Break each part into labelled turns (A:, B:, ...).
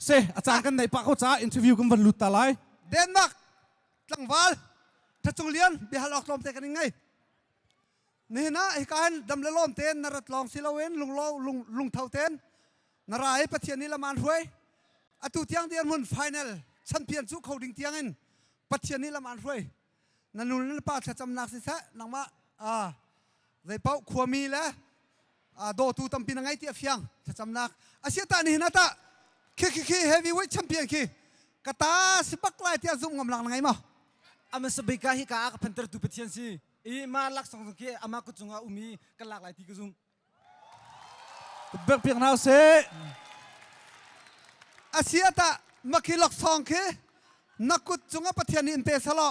A: เซอาจารย์กันในปากเขาจ้าอินเทอร์วิวกันวันลุตตาไล
B: เดนมาร์กจังหวัดถ้าจงเลียนบิฮาลอกลมเตกันยังไงนี่นะไอ้การดำเลลมเตนนรัตลองสิลาเวนลุงเท่าเตนนารายประเทศนี้ละมันรวยอตุเตียงเดียนมุนไฟแนลแชมเปี้ยนสู้เขาดิ่งเตียงเงินประเทศนี้ละมันรวยนันนุนนั่นป้าจะจำนักสิแท้นังมาในเป้าขวามีแล้วโดตูตั้มปีนังไงเตียเฟียงจะจำนักอาเซียตานี่นะตาคีเฮฟวีเวทแชมเปี้ยนคีกตาสิบักไล่เตียซุ่มกำลังนังไงมั้ง
C: อามันสบายกะฮิกะอาพันเตอร์ตุเปเทียนซีอีมาลักสองสกีอามากุจงอาอุมีกันหลากหลายที่กุซุ่ม
A: เบิกเพียงเท้าเซ
B: อาเซียตามาคิล็อกซองคีนักกุจงอาประเทศนี้อินเตอร์สลอ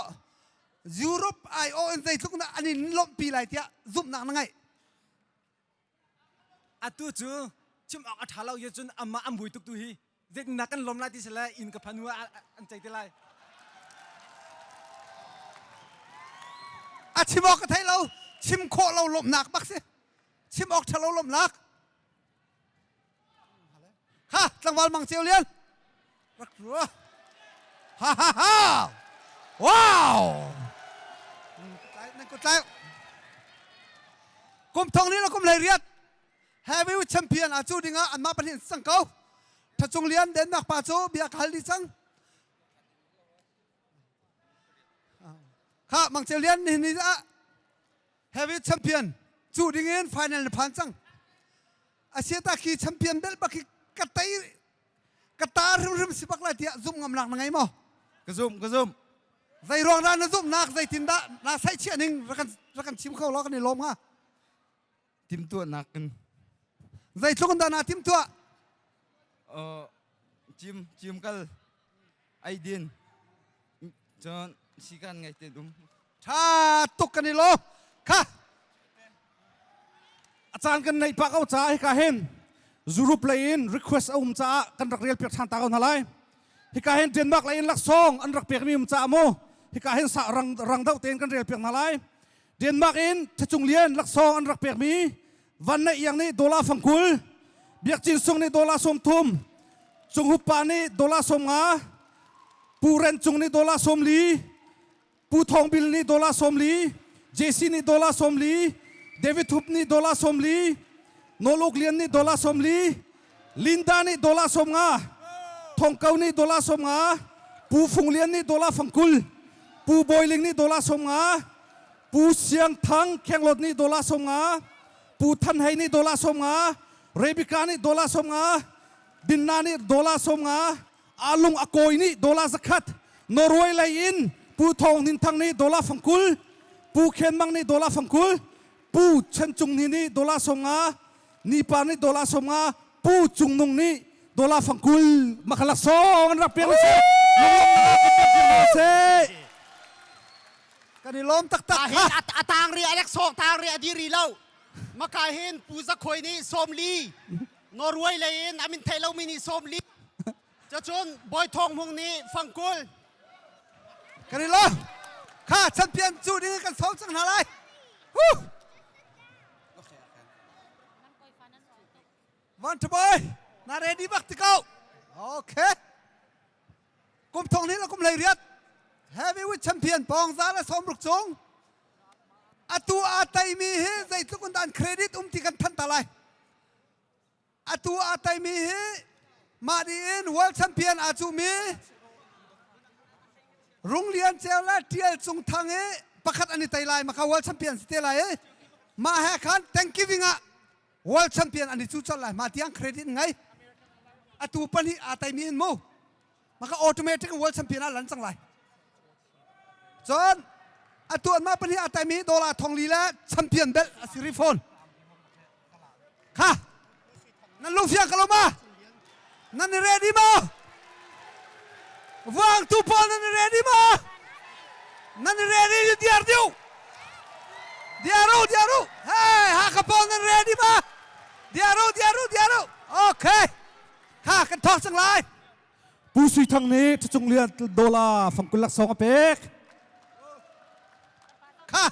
B: ยุโรปไอโอเอ็นใจทุกนั้นอันนี้ล้มปีไรเตียซุ่มนังไง
C: อาตูจูชิมออกอัฐาเราเยอะจนอามาอัมบุยตุกตุฮีเด็กนักกันล้มไล่ที่เสลอินกับพันวัวอันใจที่ไร
B: อาชิมออกกับไทยเราชิมโคเราล้มหนักบักสิชิมออกทะเราล้มหนักฮะจังหวัดมังเจียวเลียนรักรัวฮ่าฮ่าฮ่าว้าวนั่นกดแล้วกลุ่มทองนี้เรากลุ่มเลยเรียดแฮร์วี่แชมเปี้ยนอาจูดิงะอันมาประเทศสังเกาถ้าจงเลียนเดนมาร์กป่าโจเบียร์คัลดิซังข้ามังเจเลียนนี่จ้ะเฮฟวี่แชมเปี้ยนจูดิงเงินไฟแนลผ่านจังอาเซียตาคีแชมเปี้ยนเบลบักกระต่ายกระตาริมสิบักไล่เดียซุ่มกำลังนังไงมั้ง
C: กระซุ่ม
B: ใจรองด้านนั้นซุ่มนักใจทินดานาใส่เชี่ยนึงรักันชิมเข้าล้อกันในลมฮะ
C: ทิมตัวหนักกัน
B: ใจทุกคนดานาทิมตัว
C: จิมกันไอเดียนจนสิกันไงเต็ม
B: ถ้าตุกกันในลมค่ะ
A: อาจารย์กันในปากเขาจ้าให้กาเห็นยูโรปเลยอินรีเควสเอาจ้ากันรักเรียลเปียกทางตาเขาหน่อยให้กาเห็นเดนมาร์กเลยอินลักซองอันรักเปียกมีจ้าโมให้กาเห็นสะรังเท่าเต็นกันเรียลเปียกหน่อยเดนมาร์กอินถ้าจงเลียนลักซองอันรักเปียกมีวันนี้อย่างนี้ดอลลาร์ฟังคุลเบียกจินซงนี่ดอลลาร์สมทุมจงหุบปานี่ดอลลาร์สมงาปูเรนจงนี่ดอลลาร์สมลีปูทองบิลนี่ดอลลาร์สมลีเจซี่นี่ดอลลาร์สมลีเดวิดฮุบนี่ดอลลาร์สมลีโนลูกเลียนนี่ดอลลาร์สมลีลินดานี่ดอลลาร์สมงาทองเกานี่ดอลลาร์สมงาปูฟงเลียนนี่ดอลลาร์ฟังคุลปูบอยลิงนี่ดอลลาร์สมงาปูเสียงทังแข่งรถนี่ดอลลาร์สมงาปูทันไฮนี่ดอลลาร์สมงาเรบิกานี่ดอลลาร์สมงาดินนานี่ดอลลาร์สมงาอาลุงอโกยนี่ดอลลาร์สกัดนอร์เวย์ไลอินปูทองนินทังนี่ดอลลาร์ฟังคุลปูเคนมังนี่ดอลลาร์ฟังคุลปูเชนจุงนี่ดอลลาร์สมงานีปานี่ดอลลาร์สมงาปูจุงนงนี่ดอลลาร์ฟังคุลมาขลักซองรับเปียงเซ
B: กันในลมตัก
D: ตาเห็นตางเรียเล็กสองตางเรียดีรีเล่ามาคาเห็นปูสักคอยนี่สมลีนอร์เวย์เลยอินอามินไทยเรามินิสมลีจะจนบอยทองพวกนี้ฟังกุล
B: กันในลมข้าแชมเปี้ยนจูดิงกันสองจังอะไรวันทบอยนาเรดีบักติเก้าโอเคกลุ่มทองนี้เรากลุ่มเลยเรียดเฮฟวี่แชมเปี้ยนปองซาและสมรุกจงอตัวอาไตมีเฮใจทุกคนดันเครดิตติกันทันตะไลอตัวอาไตมีเฮมาดีอินเวิลด์แชมเปี้ยนอาจูมีโรงเรียนเจลและเทียลจงทางเอประคัดอันนี้ไตไลมาเข้าเวิลด์แชมเปี้ยนสเตไลมาแหกขัน thank giving อะเวิลด์แชมเปี้ยนอันนี้จู่ๆไลมาเตียงเครดิตไงอตัวปนีอาไตมีอินโมมาก็ออโตเมติกเวิลด์แชมเปี้ยนหลังจังไลจนอตัวมาเป็นที่อาตมีดอลลาร์ทองลีและแชมเปี้ยนเบลสิริฟอนค่ะนั่นลูกเฟียงกันลงมานั่นเรดี้มาวางตุปอนนั่นเรดี้มานั่นเรดี้เดียร์ดิวเดียรูเฮ้ยฮักปอนนั่นเรดี้มาเดียรูโอเคค่ะกันทอกสังไล
A: ปูสุยทางนี้ถ้าจงเลียนดอลลาร์ฟังกุลักซองอเปก
B: ค่ะ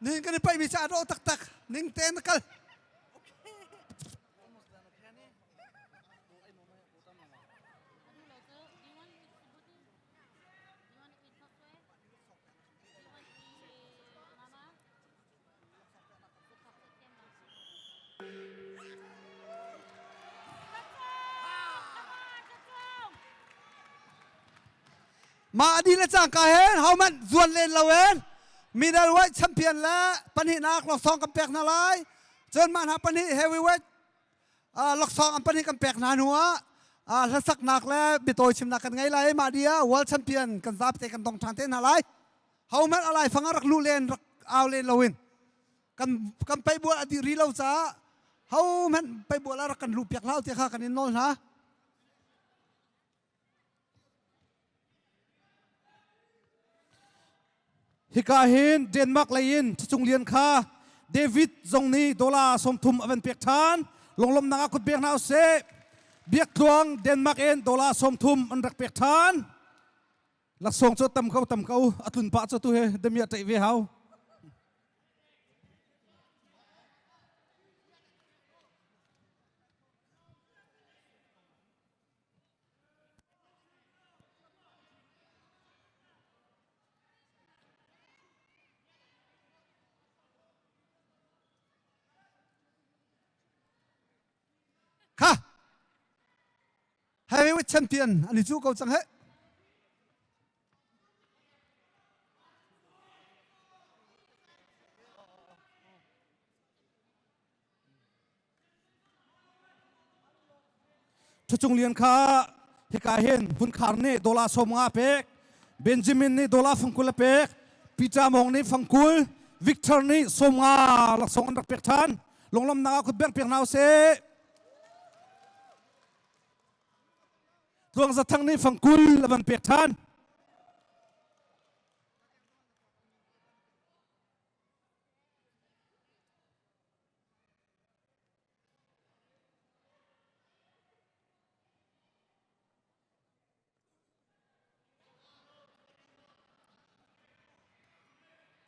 B: นี่กันไปมีชาโรตักนิ่งเต้นกัน มาอดีตจ้างกาเห็นเฮามันจวนเล่นละเวนมีดาวไว้แชมเปี้ยนและปัญหานักหลอกซองกำแพกนาลายจนมาหาปัญหาเฮฟวีเวทหลอกซองปัญหากำแพกนาหัวถ้าสักนักแล้วบิโตชิมนักกันไงไรมาเดียเวิลด์แชมเปี้ยนกันซับเตกันตรงทางเต้นอะไรเฮามันอะไรฟังรักลูเลนรักเอาเลนละเวนกันไปบัวอดีรีเราจ้าเฮามันไปบัวแล้วรักกันลูเปียกเล่าเจ้าข้ากันนินนนนะ
A: ฮิกาหินเดนมาร์กเลยอินที่จงเลียนค่าเดวิดจงนี้ดอลลาร์สมทุมอเวนเปียกทานลงลมนักกุดเบียงนาวเซเบียกดวงเดนมาร์กเอ็นดอลลาร์สมทุมอันรักเปียกทานหลักส่งจุดต่ำเขาอัตุนปะจุดตัวเฮเดมียใจเวหา
B: ค่ะเฮฟวีเวทแชมเปี้ยนอันนี้จูเขาจังเฮ
A: ที่จงเลียนค่าฮิกาหินหุ่นคาร์เน่ดอลลาร์สมงาเป็กเบนจามินนี่ดอลลาร์ฟังกุลเป็กปีจามองนี่ฟังกุลวิกเตอร์นี่สมงาหลักส่งอันรักเปียกทานลงลมนักกุดเบียงเปียกนาวเซดวงสะทั้งนี้ฟังกุลและมันเปียกทาน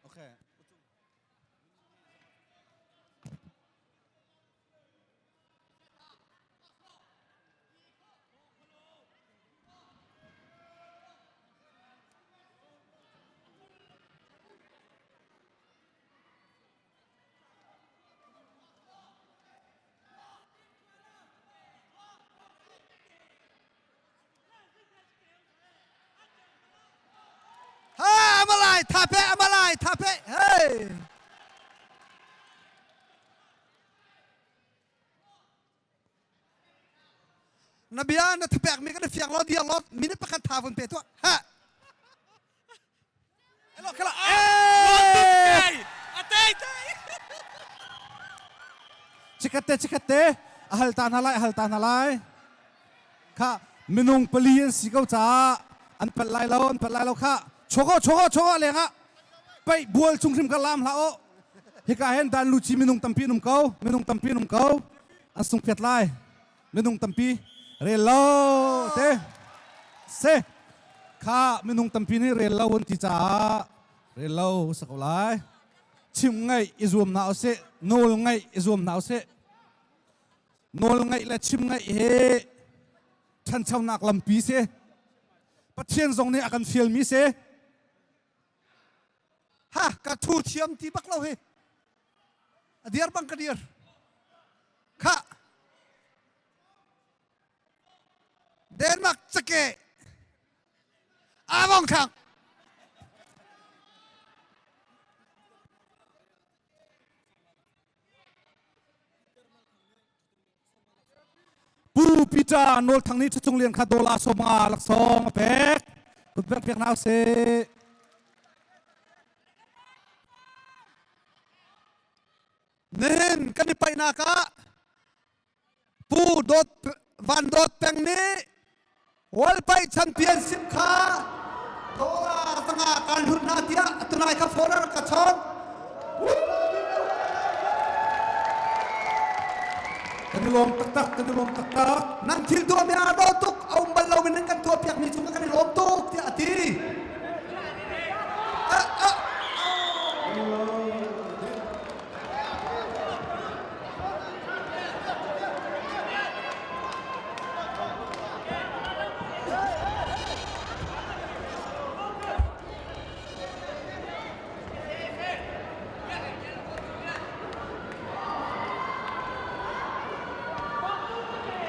A: โอเค
B: มาลายทาเป้มาลายทาเป้เฮ้ยนบีอันทาเป้มีกันเฟียงล้อเดียวล้อมีนประกันทาฟันเปตัวฮะเอ้ยขลังเอ้ย
A: ชิคเตฮัลตานอะไรข้ามินุงเปลี่ยนสีเก้าจ้าอันเป็นลายเราข้าโชว์เลยฮะไปบัวจุงทิมกะลามละโอฮิกาเห็นดันลูชิมินุงตัมปีนุ่มเก้าอันส่งเพียดลายมินุงตัมปีเรลโลเตเซข้ามินุงตัมปีนี่เรลโลวันที่จ้าเรลโลสักลายชิมไงอิจวมหนาวเซโนลไงอิจวมหนาวเซโนลไงและชิมไงเฮท่านชาวนักลำปีเซประเทศตรงนี้อาการฟิลมีเซ
B: ฮะกระทูเทียมที่บักเราเฮเดียร์บังกระเดียร์ค่ะเดนมาร์กสเกอาวองคัง
A: ปูปิจาโนลทางนี้จะจงเรียนคาโดลาสมาหลักสองเป็กกุดเปียกนาวเซ
B: เน้นกันไปนากะปูโดดวันโดดแปงนี้วอลไปแชมเปี้ยนสิบขาโดลาตั้งอาการหุ่นนาเดียตุนายคาโฟร์กระชอน
A: กันลมตัก
B: นั่งทิลตัวเมียโดตุกเอาบัลลาวินกันตัวเปียกมีจุ่มกันลมตุกที่อดี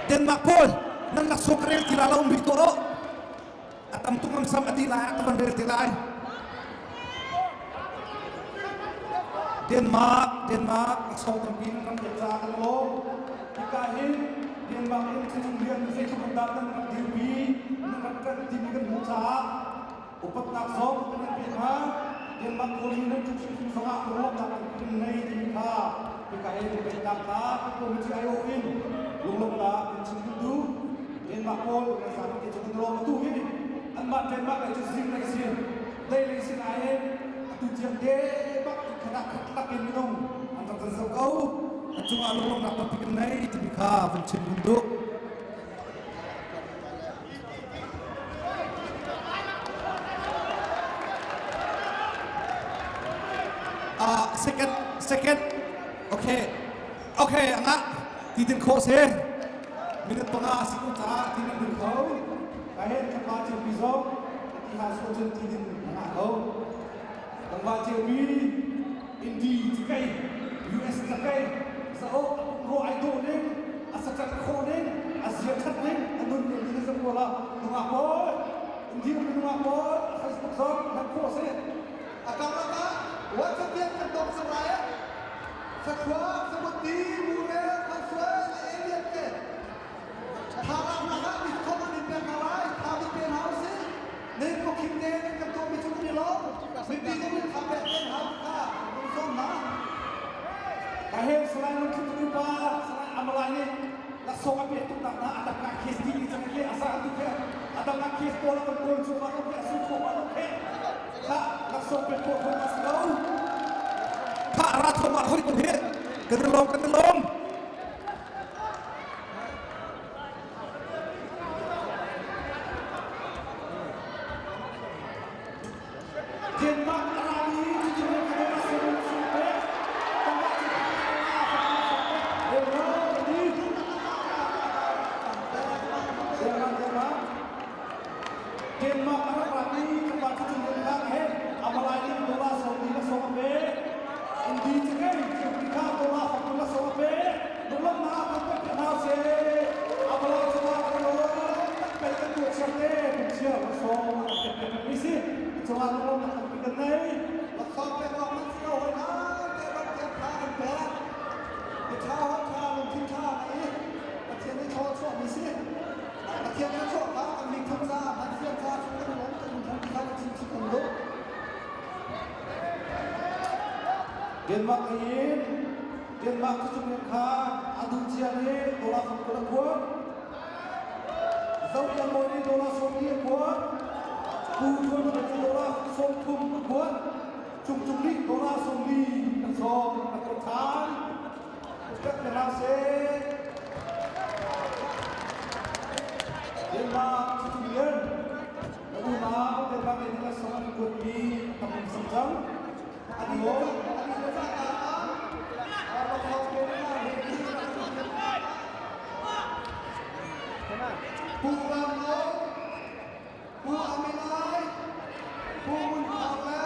A: เดนมาร์กโพลนั่นหลักส่งเรียนกีฬาเราบิโตโร atam tung am sam ati lai atam ber ti lai Denmark song tam pin kam ke cha kan lo ka hin Denmark in chung lian se chung da nan di bi nan kan di bi kan mu cha upat nak song kan pe ha Denmark ko ni nan chung chung sanga ko lo da kan nei di ka ka hin pe da ka ko mi chi ayo in lung da chung du Denmark ko na sa ke chung lo tu hi an ma Denmark ai chu sing nei sin dei nei sin ai tu chiang de bak khana khat in nong an ta kan so chung a lung nak pa pin nei ti bi ka van chin du second okay anga ti din ko se minute panga siku ta ti din ko ka hen ka pa chi bi zo ti ha so chen ti din anga ko kan ba chi bi indi ti kai US ta kai sa o ro ai do ne asa ta ko ne asia that ne anun ne ni sa ko la nga ko indi ni nga ko Facebook so na ko se
B: Akaka, what's the thing that talks about it? Sakwa, Samuti, Mure, Kaswa, Alien Ke. Haramaga is common in Bengalai, Tavi Pen House, Nako Kimde, Katomi Chumilo, maybe they will come back and have so now.
A: ka hen selain lu tu pa selain amalai ni la so ka pe tu tak na ada ka kes di chang ke asa tu ke ada ka kes bola kontrol chu ba ko ke su ko ba ke ka la so pe ko ko mas lo ka ra tho ma hoi ko he kan long Denmark rani tu ne ka ma so su pe Denmark rani tempat tujuan kan he amalai dola saudi la sobe indi tigai kita dola fakula sobe belum na apa kenal se amalai coba kalau pelan tu certe kecil so misi coba kalau nak pikir nai
B: Laksa pe ko man sino hoy na, te ba te ka kan pe. Te cha ho cha lung tin cha ai. Ta chen ni cho cho mi si. Ta chen ni cho ka kan mi thang sa, man chen cha chu kan long ta lung thang ka chi chi kan lo.
A: Denmark tujuan ka adu jiane dola fakula kuat zau yang mau ni dola saudi kuat tujuan dari dola songkum kuat chung ni dola saudi kan song nak kotan kat kenal se Denmark tujuan lalu mau Denmark ini lah sangat kuat ni tapi senjang adu
B: Pu Ramo, Pu Aminai, Pu Munkawe,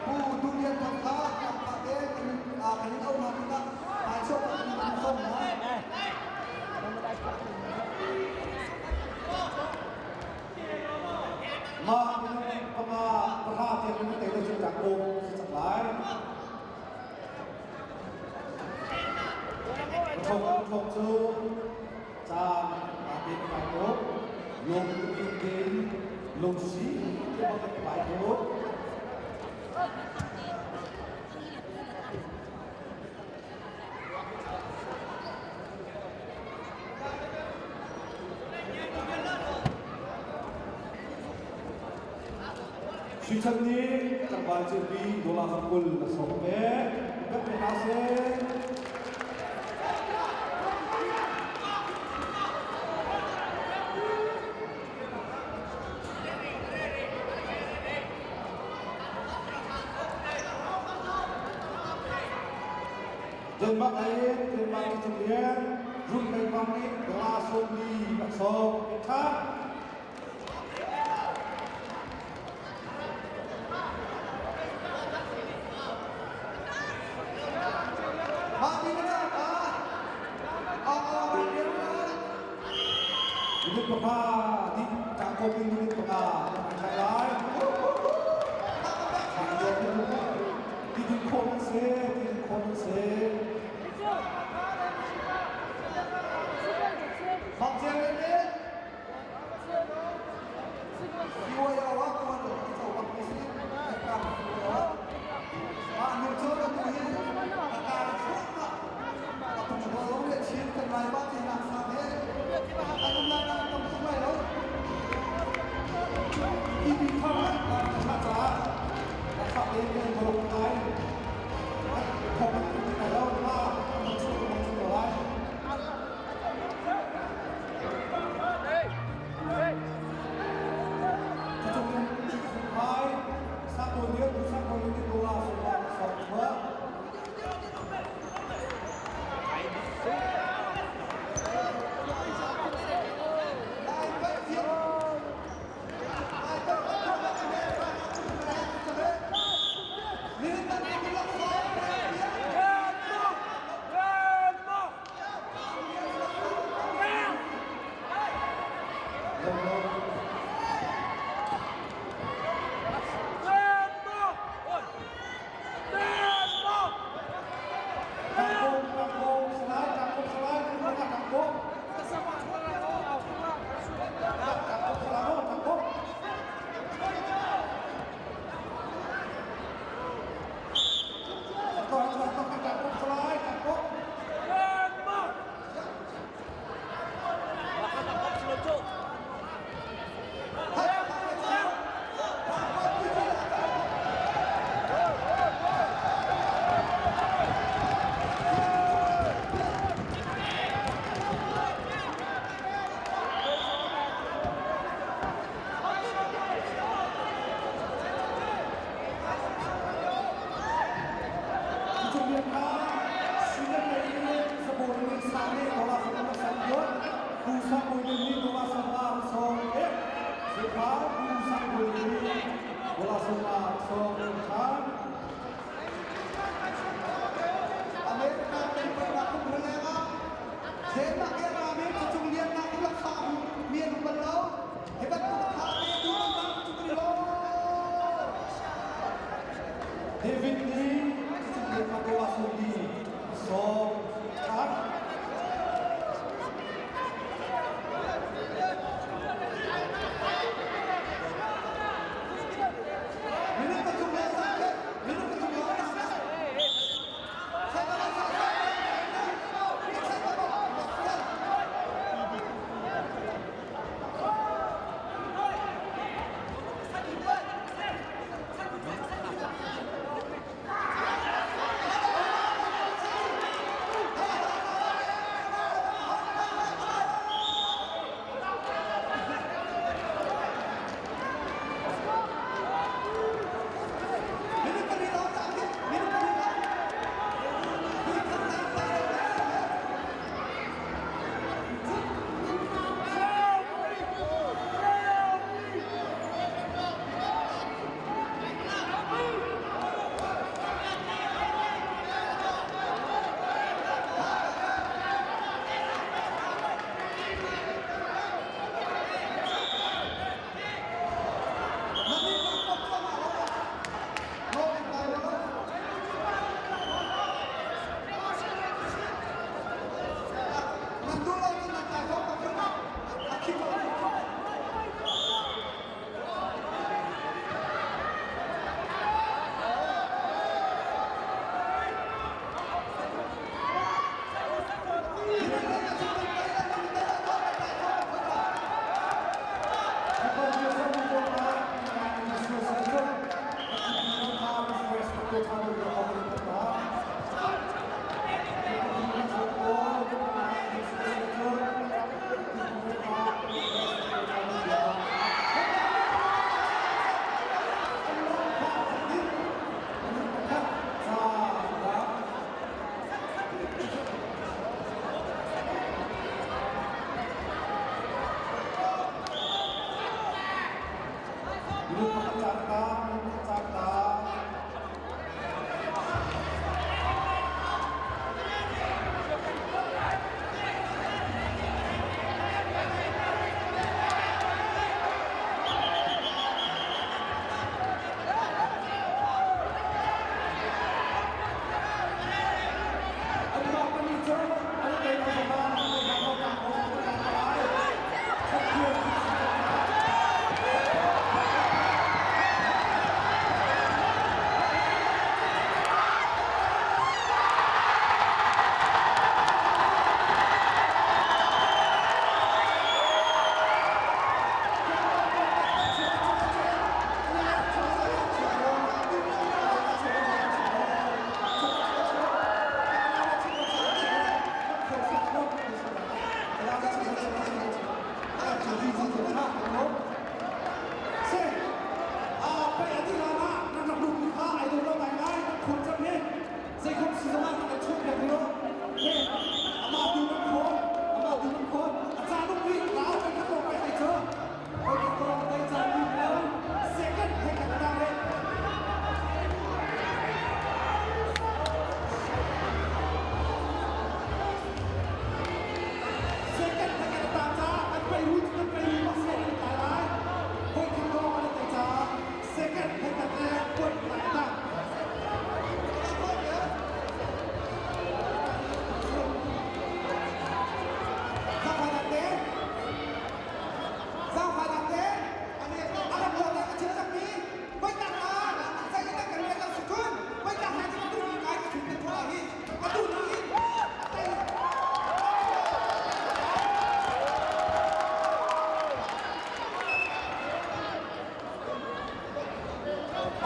B: Pu Dunia Tangka, yang pakai kali tahu nanti tak masuk ke dalam zona.
A: Ma ini perhatian ini tidak cukup sesuai. Không chú cha bên phải tốt lùng đến lùng xí cái bên phải tốt suy chân đi các bạn chơi đi đô la pháp quân là sống bé các bạn háo xe Denmark lain, Denmark kemudian Jun Denmark ini langsung di langsung pecat. Ini pa di ka ko pin ni to ka ka lai di di ko se
B: Bak jere ne Iwa ya wa ko do so bak ni si ka ma nu cho do tu hi ka ka ko ma ko lo le chin kan mai ba ti na sa he ka nu la na tom su mai lo
A: i di pa ka ka ta ka e ne ko ai ko ma ti ka lo ma mo chu mo chu lai hai sa ko ni to la so ma David Lee, David Lee, so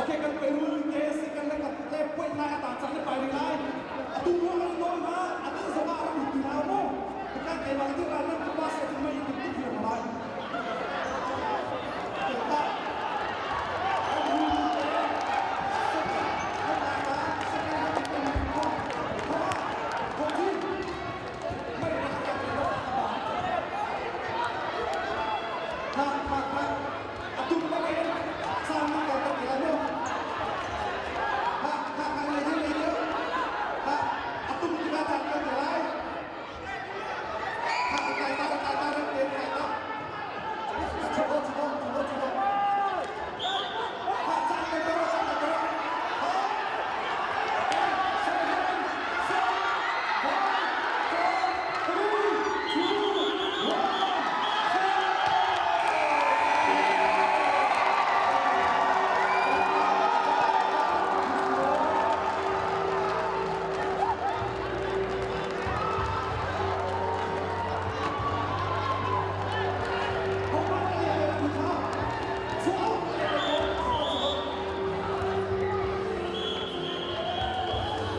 A: เคกันไปรู้เกสิกันแล้วกับเล็บป่วยนายตาจันไปดีไรตุ้งหัวมันโดนมาอันนี้สบายเราอยู่ที่เราโม่การเตะบอลที่เราเล่นก็ว่าเสียที่ไม่ยิงตุ้งหัวมา